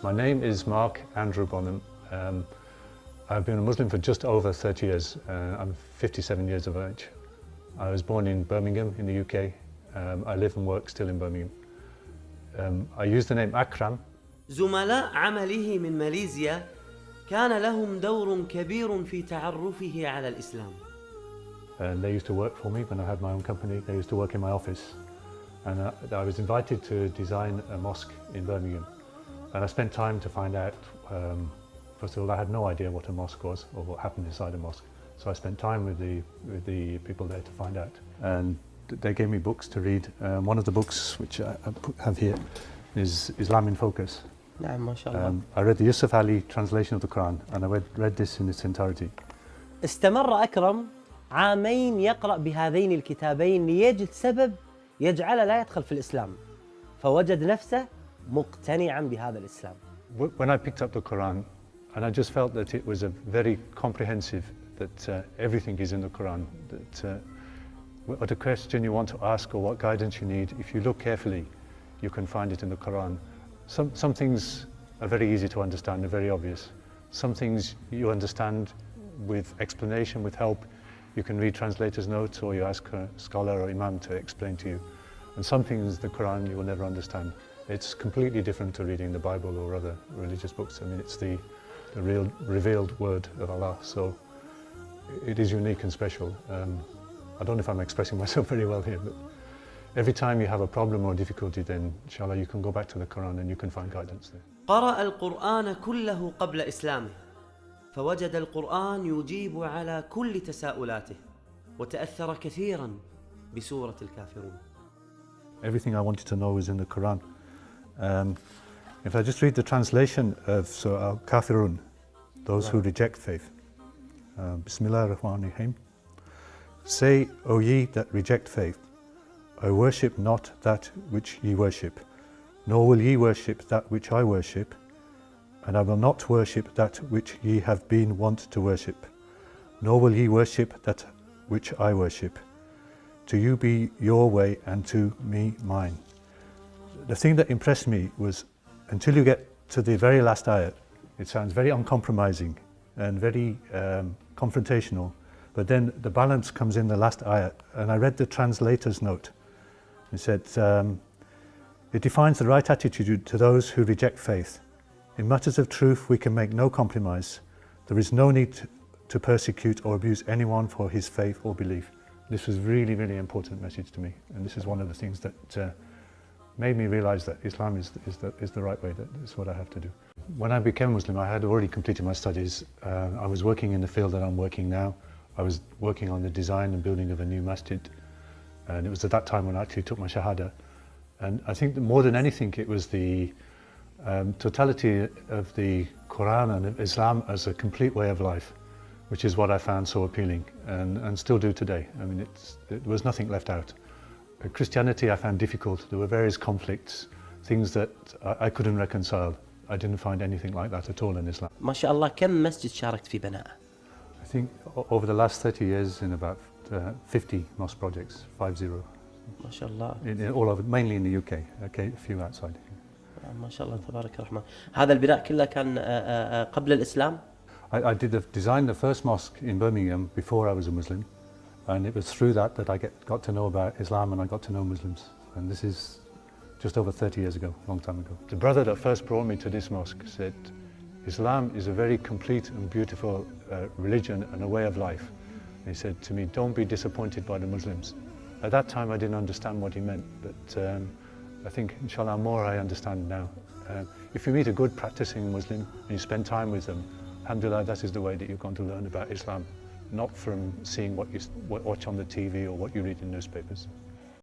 My name is Mark Andrew Bonham. I've been a Muslim for just over 30 years. I'm 57 years of age. I was born in Birmingham in the UK. I live and work still in Birmingham. I use the name Akram. زملاء عمله من ماليزيا كان لهم دور كبير في تعرفه على الإسلام. They used to work for me when I had my own company. They used to work in my office. And I was invited to design a mosque in Birmingham. And I spent time to find out, first of all, I had no idea what a mosque was or what happened inside a mosque. So I spent time with the people there to find out. And they gave me books to read. One of the books, which I have here, is Islam in Focus. نعم ما شاء الله. I read the Yusuf Ali translation of the Quran, and I read this in its entirety. استمر أكرم عامين يقرأ بهذين الكتابين ليجد سبب يجعله لا يدخل في الإسلام، فوجد نفسه مقتنعا بهذا الإسلام. When I picked up the Quran, and I just felt that it was a very comprehensive, that everything is in the Quran, that what a question you want to ask or what guidance you need, if you look carefully, you can find it in the Quran. Some things are very easy to understand, they're very obvious. Some things you understand with explanation, with help. You can read translator's notes or you ask a scholar or imam to explain to you. And some things the Quran you will never understand. It's completely different to reading the Bible or other religious books. I mean, it's the real revealed word of Allah, so it is unique and special. I don't know if I'm expressing myself very well here, but every time you have a problem or difficulty, then inshallah you can go back to the Quran and you can find guidance there. قرأ القرآن كله قبل إسلامه، فوجد القرآن يجيب على كل تساؤلاته، وتأثر كثيرا بسورة الكافرون. Everything I wanted to know is in the Quran. If I just read the translation of Surah Al-Kafirun, those who reject faith. Bismillah ar-Rahman ar-Rahim. Say, O ye that reject faith, I worship not that which ye worship, nor will ye worship that which I worship, and I will not worship that which ye have been wont to worship, nor will ye worship that which I worship. To you be your way and to me mine. The thing that impressed me was, until you get to the very last ayat, it sounds very uncompromising and very confrontational, but then the balance comes in the last ayat, and I read the translator's note. It said, it defines the right attitude to those who reject faith. In matters of truth, we can make no compromise. There is no need to persecute or abuse anyone for his faith or belief. This was really, really important message to me, and this is one of the things that made me realize that Islam is the right way, that is what I have to do. When I became Muslim, I had already completed my studies. I was working in the field that I'm working now. I was working on the design and building of a new masjid, and it was at that time when I actually took my Shahada. And I think that more than anything, it was the totality of the Quran and Islam as a complete way of life, which is what I found so appealing, and still do today. I mean, there was nothing left out. Christianity I found difficult. There were various conflicts, things that I couldn't reconcile. I didn't find anything like that at all in Islam. ما شاء الله كم مسجد شاركت في بنائه؟ I think over the last 30 years in about 50 mosque projects, 50. ما شاء الله. In all over, mainly in the UK, okay, a few outside. ما شاء الله تبارك الرحمن. هذا البناء كله كان قبل الإسلام؟ I did design the first mosque in Birmingham before I was a Muslim, and it was through that I got to know about Islam and I got to know Muslims. And this is just over 30 years ago, a long time ago. The brother that first brought me to this mosque said, Islam is a very complete and beautiful religion and a way of life. And he said to me, don't be disappointed by the Muslims. At that time I didn't understand what he meant, but I think inshallah more I understand now. If you meet a good practicing Muslim and you spend time with them, alhamdulillah, that is the way that you're going to learn about Islam, not from seeing what you watch on the TV or what you read in newspapers.